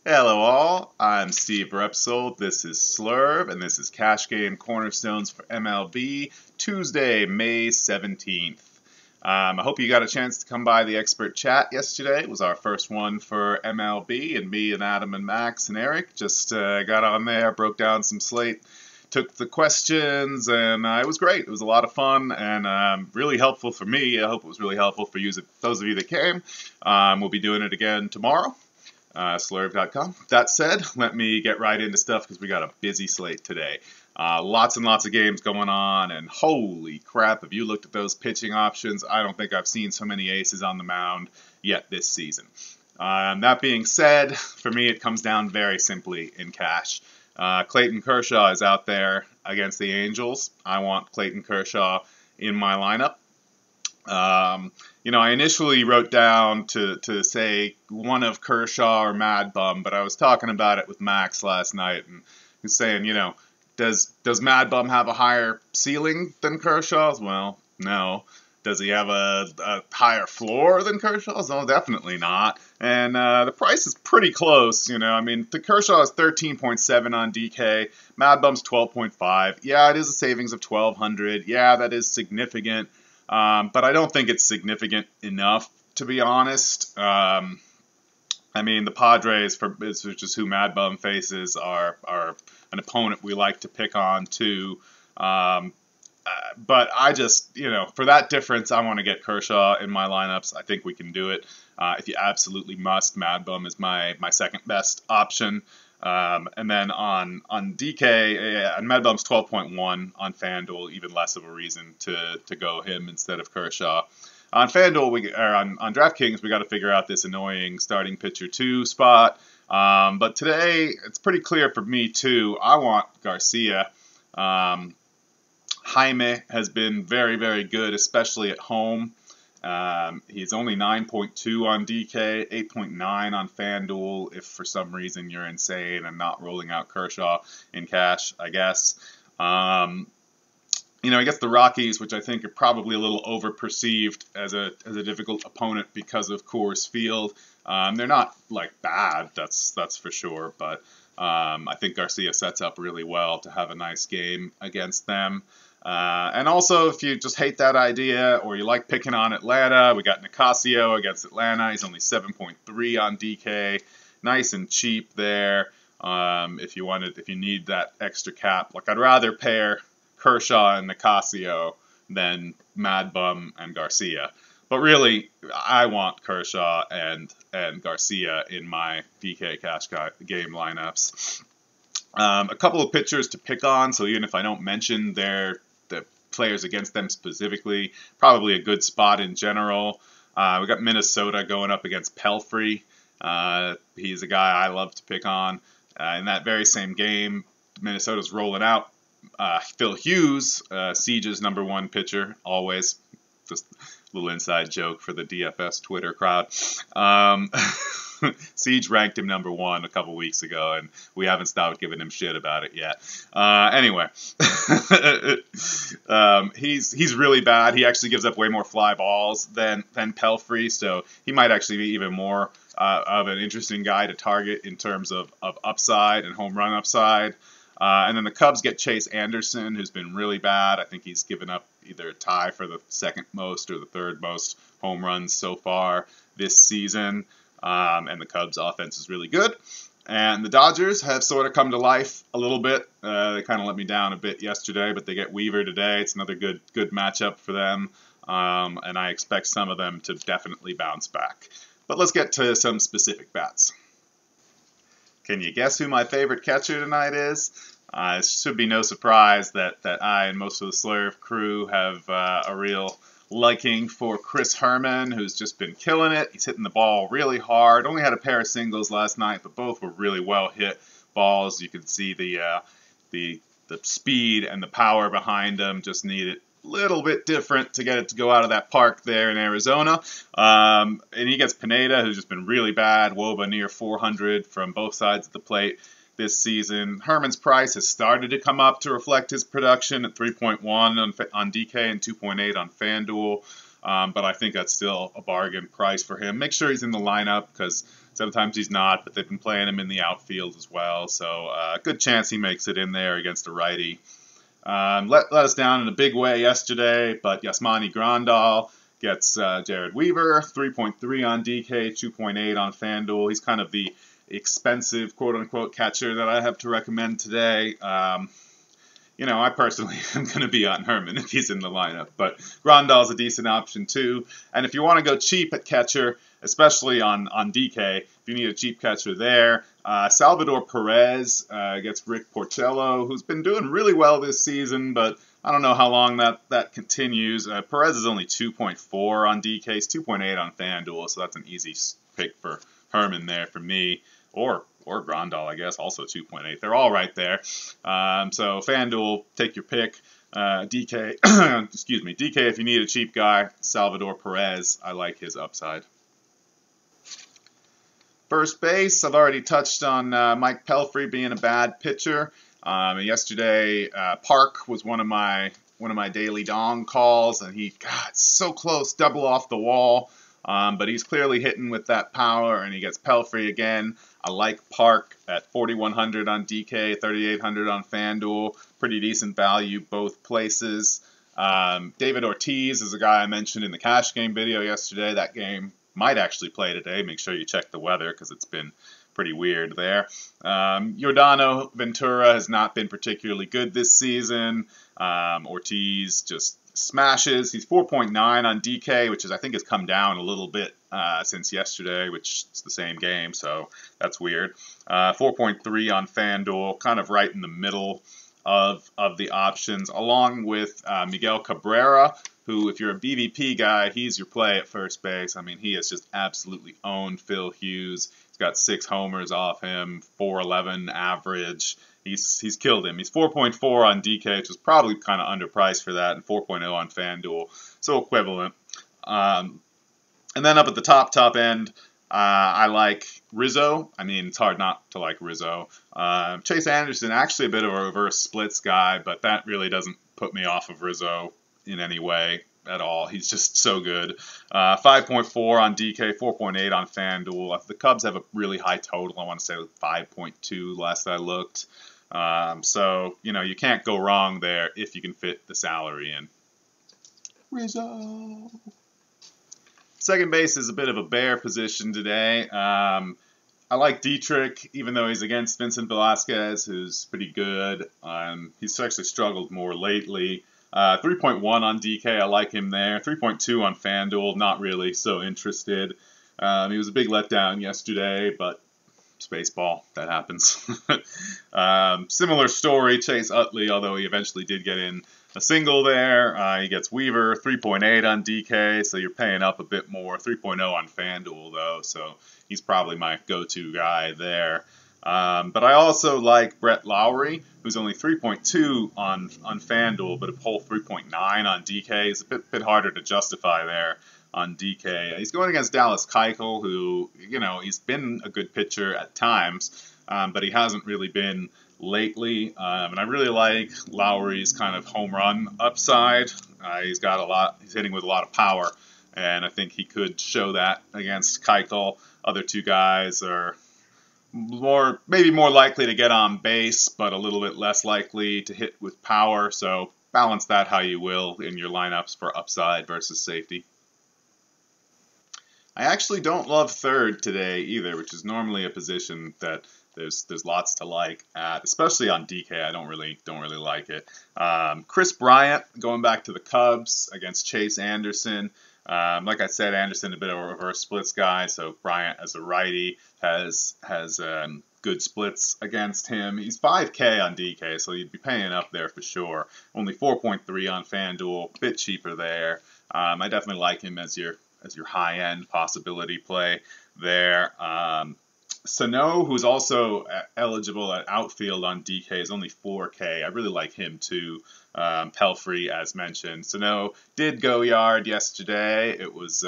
Hello all, I'm Steve Repsold, this is Slurve, and this is Cash Game Cornerstones for MLB, Tuesday, May 17th. I hope you got a chance to come by the expert chat yesterday. It was our first one for MLB, and me and Adam and Max and Eric just got on there, broke down some slate, took the questions, and it was great. It was a lot of fun and really helpful for me. I hope it was really helpful for you, those of you that came. We'll be doing it again tomorrow. Slurve.com. That said, let me get right into stuff because we got a busy slate today. Lots and lots of games going on, and holy crap, if you looked at those pitching options, I don't think I've seen so many aces on the mound yet this season. That being said, for me it comes down very simply in cash. Clayton Kershaw is out there against the Angels. I want Clayton Kershaw in my lineup. I initially wrote down to say one of Kershaw or Mad Bum, but I was talking about it with Max last night and he's saying, does Mad Bum have a higher ceiling than Kershaw's? Well, no. Does he have a higher floor than Kershaw's? No, definitely not. And the price is pretty close, the Kershaw is 13.7 on DK, Mad Bum's 12.5. Yeah, it is a savings of $1,200. Yeah, that is significant. But I don't think it's significant enough, to be honest. The Padres, which is who Mad Bum faces, are an opponent we like to pick on too. But I just, for that difference, I want to get Kershaw in my lineups. I think we can do it. If you absolutely must, Mad Bum is my second best option. And then on DK, and Mad Bum's 12.1 on FanDuel, even less of a reason to go him instead of Kershaw. On FanDuel, on DraftKings, we got to figure out this annoying starting pitcher 2 spot. But today, it's pretty clear for me too. I want Garcia. Jaime has been very, very good, especially at home. He's only 9.2 on DK, 8.9 on FanDuel, if for some reason you're insane and not rolling out Kershaw in cash, I guess. I guess the Rockies, which I think are probably a little over-perceived as a difficult opponent because of Coors Field. They're not, bad, that's for sure, but I think Garcia sets up really well to have a nice game against them. And also, if you just hate that idea or you like picking on Atlanta, we got Nicasio against Atlanta. He's only 7.3 on DK. Nice and cheap there. If you need that extra cap. I'd rather pair Kershaw and Nicasio than Mad Bum and Garcia. But really, I want Kershaw and Garcia in my DK cash game lineups. A couple of pitchers to pick on, so even if I don't mention the players against them specifically, probably a good spot in general. We got Minnesota going up against Pelfrey. He's a guy I love to pick on. In that very same game, Minnesota's rolling out Phil Hughes, Siege's #1 pitcher, always. Just a little inside joke for the DFS Twitter crowd. Siege ranked him #1 a couple weeks ago, and we haven't stopped giving him shit about it yet. Anyway, he's really bad. He actually gives up way more fly balls than Pelfrey, so he might actually be even more of an interesting guy to target in terms of upside and home run upside. And then the Cubs get Chase Anderson, who's been really bad. I think he's given up either a tie for the second most or the third most home runs so far this season. And the Cubs' offense is really good. And the Dodgers have sort of come to life a little bit. They kind of let me down a bit yesterday, but they get Weaver today. It's another good matchup for them. And I expect some of them to definitely bounce back. But let's get to some specific bats. Can you guess who my favorite catcher tonight is? It should be no surprise that I and most of the Slurve crew have a real liking for Chris Herman, who's just been killing it. He's hitting the ball really hard. Only had a pair of singles last night, but both were really well hit balls. You could see the speed and the power behind them. Just need it a little bit different to get it to go out of that park there in Arizona. And he gets Pineda, who's just been really bad. Woba near 400 from both sides of the plate this season. Herman's price has started to come up to reflect his production at 3.1 on DK and 2.8 on FanDuel. But I think that's still a bargain price for him. Make sure he's in the lineup because Sometimes he's not, but they've been playing him in the outfield as well. So good chance he makes it in there against a righty. Let us down in a big way yesterday, but Yasmani Grandal gets Jared Weaver, 3.3 on DK, 2.8 on FanDuel. He's kind of the expensive, quote-unquote, catcher that I have to recommend today. I personally am going to be on Herman if he's in the lineup, but Grandal's a decent option too. And if you want to go cheap at catcher, especially on DK, if you need a cheap catcher there, Salvador Perez gets Rick Porcello, who's been doing really well this season, but I don't know how long that continues. Perez is only 2.4 on DK, he's 2.8 on FanDuel, so that's an easy pick for Herman there for me, or Grandal, I guess, also 2.8. They're all right there. So FanDuel, take your pick. DK, DK if you need a cheap guy. Salvador Perez, I like his upside. First base, I've already touched on Mike Pelfrey being a bad pitcher. Yesterday, Park was one of my daily dong calls, and he got so close, double off the wall. But he's clearly hitting with that power, and he gets Pelfrey again. I like Park at 4,100 on DK, 3,800 on FanDuel. Pretty decent value both places. David Ortiz is a guy I mentioned in the cash game video yesterday. That game might actually play today. Make sure you check the weather because it's been pretty weird there. Yordano Ventura has not been particularly good this season. Ortiz just smashes. He's 4.9 on DK, which I think has come down a little bit since yesterday, which is the same game, so that's weird. 4.3 on FanDuel, kind of right in the middle of the options, along with Miguel Cabrera, who, if you're a BVP guy, he's your play at first base. I mean, he has just absolutely owned Phil Hughes. He's got 6 homers off him, 4.11 average. He's killed him. He's 4.4 on DK, which is probably kind of underpriced for that, and 4.0 on FanDuel, so equivalent. And then up at the top end, I like Rizzo. I mean, it's hard not to like Rizzo. Chase Anderson, actually a bit of a reverse splits guy, but that really doesn't put me off of Rizzo in any way at all. He's just so good. 5.4 on DK, 4.8 on FanDuel. The Cubs have a really high total. I want to say 5.2 last I looked. So, you can't go wrong there if you can fit the salary in. Rizzo. Second base is a bit of a bare position today. I like Dietrich, even though he's against Vincent Velasquez, who's pretty good. He's actually struggled more lately. 3.1 on DK, I like him there. 3.2 on FanDuel, not really so interested. He was a big letdown yesterday, but it's baseball. That happens. Similar story, Chase Utley, although he eventually did get in a single there. He gets Weaver, 3.8 on DK, so you're paying up a bit more. 3.0 on FanDuel, though, so he's probably my go-to guy there. But I also like Brett Lowry, who's only 3.2 on FanDuel, but a whole 3.9 on DK. It's a bit harder to justify there on DK. He's going against Dallas Keuchel, who, he's been a good pitcher at times, but he hasn't really been lately. And I really like Lowry's kind of home run upside. He's hitting with a lot of power, and I think he could show that against Keuchel. Other two guys are maybe more likely to get on base, but a little bit less likely to hit with power. So balance that how you will in your lineups for upside versus safety. I actually don't love third today either, which is normally a position that there's lots to like at, especially on DK. I don't really like it. Chris Bryant going back to the Cubs against Chase Anderson. Like I said, Anderson a bit of a reverse splits guy, so Bryant as a righty has good splits against him. He's 5K on DK, so you'd be paying up there for sure. Only 4.3 on FanDuel, a bit cheaper there. I definitely like him as your high-end possibility play there. Sano, who's also eligible at outfield on DK, is only 4K. I really like him too. Pelfrey, as mentioned. Sano did go yard yesterday. It was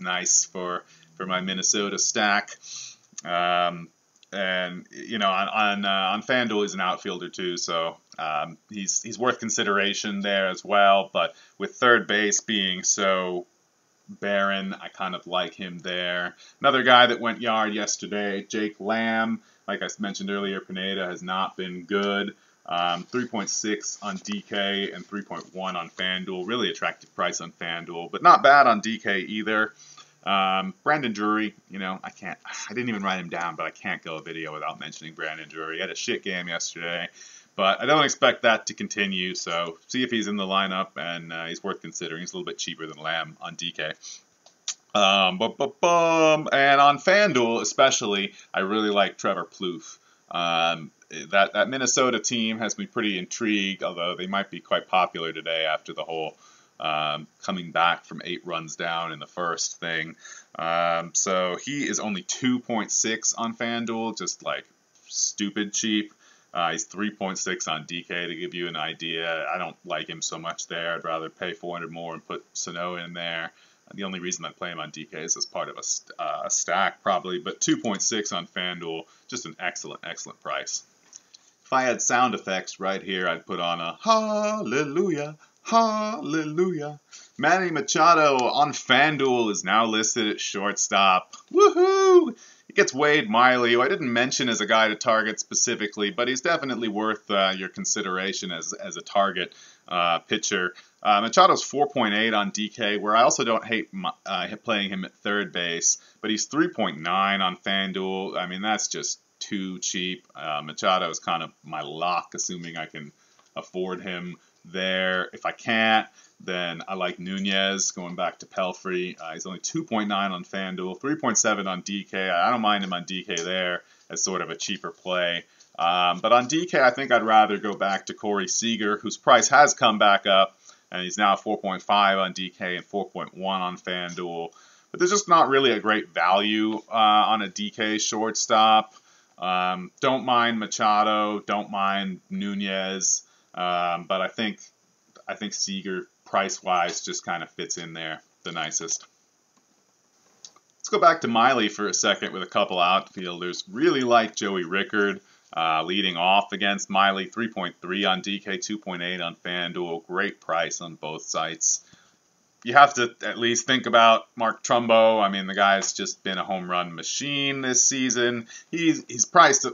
nice for my Minnesota stack. And on FanDuel he's an outfielder too, so he's worth consideration there as well. But with third base being so Barron, I kind of like him there. Another guy that went yard yesterday, Jake Lamb. Like I mentioned earlier, Pineda has not been good. 3.6 on DK and 3.1 on FanDuel. Really attractive price on FanDuel, but not bad on DK either. Brandon Drury, I didn't even write him down, but I can't go a video without mentioning Brandon Drury. He had a shit game yesterday, but I don't expect that to continue, so see if he's in the lineup, and he's worth considering. He's a little bit cheaper than Lamb on DK. And on FanDuel especially, I really like Trevor Plouffe. That Minnesota team has me pretty intrigued, although they might be quite popular today after the whole coming back from 8 runs down in the first thing. So he is only 2.6 on FanDuel, just like stupid cheap. He's 3.6 on DK to give you an idea. I don't like him so much there. I'd rather pay 400 more and put Sano in there. The only reason I play him on DK is as part of a stack probably, but 2.6 on FanDuel, just an excellent price. If I had sound effects right here, I'd put on a hallelujah, hallelujah. Manny Machado on FanDuel is now listed at shortstop. Woohoo! He gets Wade Miley, who I didn't mention as a guy to target specifically, but he's definitely worth your consideration as a target pitcher. Machado's 4.8 on DK, where I also don't hate playing him at third base, but he's 3.9 on FanDuel. I mean, that's just too cheap. Machado is kind of my lock, assuming I can afford him there. If I can't, then I like Nunez, going back to Pelfrey. He's only 2.9 on FanDuel, 3.7 on DK. I don't mind him on DK there as sort of a cheaper play. But on DK, I think I'd rather go back to Corey Seager, whose price has come back up, and he's now 4.5 on DK and 4.1 on FanDuel. But there's just not really a great value on a DK shortstop. Don't mind Machado, don't mind Nunez, but I think Seager, price-wise, just kind of fits in there the nicest. Let's go back to Miley for a second with a couple outfielders. Really like Joey Rickard. Leading off against Miley, 3.3 on DK, 2.8 on FanDuel. Great price on both sites. You have to at least think about Mark Trumbo. I mean, the guy's just been a home run machine this season. He's priced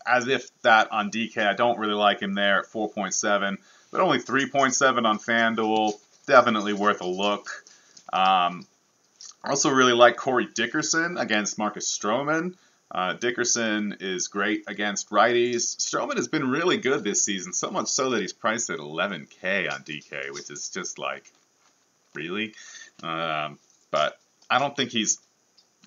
as if that on DK. I don't really like him there at 4.7, but only 3.7 on FanDuel. Definitely worth a look. I also really like Corey Dickerson against Marcus Stroman. Dickerson is great against righties. Stroman has been really good this season, so much so that he's priced at $11K on DK, which is just like, really? But I don't think he's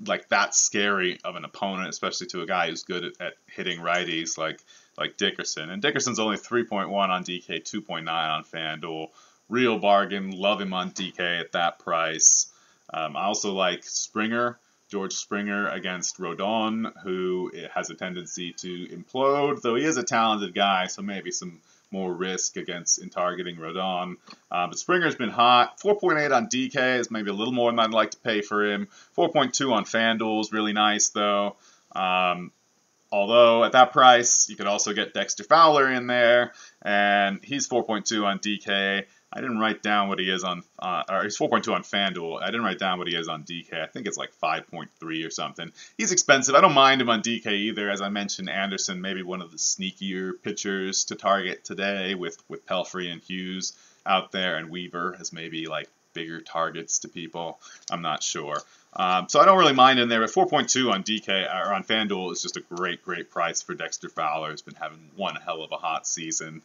like that scary of an opponent, especially to a guy who's good at hitting righties like Dickerson. And Dickerson's only 3.1 on DK, 2.9 on FanDuel. Real bargain. Love him on DK at that price. I also like Springer. George Springer against Rodon, who has a tendency to implode, though he is a talented guy, so maybe some more risk in targeting Rodon. But Springer's been hot. 4.8 on DK is maybe a little more than I'd like to pay for him. 4.2 on FanDuel is really nice, though. Although at that price, you could also get Dexter Fowler in there, and he's 4.2 on DK. I didn't write down what he is on, or he's 4.2 on FanDuel. I didn't write down what he is on DK. I think it's like 5.3 or something. He's expensive. I don't mind him on DK either. As I mentioned, Anderson, maybe one of the sneakier pitchers to target today with Pelfrey and Hughes out there, and Weaver has maybe like bigger targets to people. I'm not sure. So I don't really mind in there, but 4.2 on DK or on FanDuel is just a great price for Dexter Fowler. He's been having one hell of a hot season.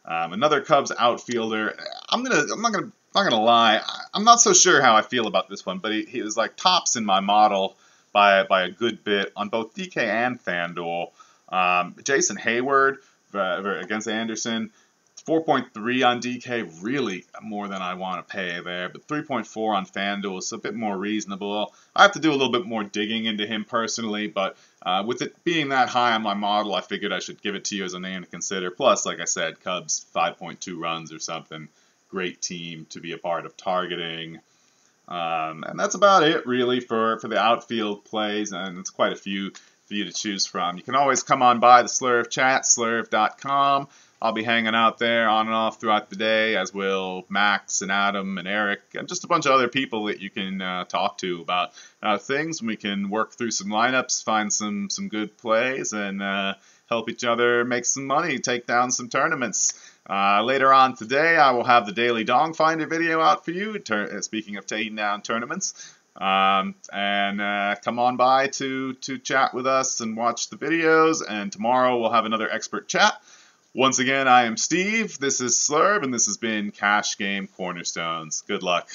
Another Cubs outfielder. I'm not gonna lie. I'm not so sure how I feel about this one, but he was like tops in my model by a good bit on both DK and FanDuel. Jason Hayward against Anderson. 4.3 on DK, really more than I want to pay there, but 3.4 on FanDuel is a bit more reasonable. I have to do a little bit more digging into him personally, but with it being that high on my model, I figured I should give it to you as a name to consider. Plus, like I said, Cubs 5.2 runs or something. Great team to be a part of targeting. And that's about it, really, for the outfield plays, and it's quite a few for you to choose from. You can always come on by the Slurv chat, slurv.com. I'll be hanging out there on and off throughout the day, as will Max and Adam and Eric and just a bunch of other people that you can talk to about things. We can work through some lineups, find some good plays, and help each other make some money, take down some tournaments. Later on today, I will have the Daily Dong Finder video out for you, speaking of taking down tournaments. And come on by to chat with us and watch the videos. And tomorrow we'll have another expert chat. Once again, I am Steve, this is Slurb, and this has been Cash Game Cornerstones. Good luck.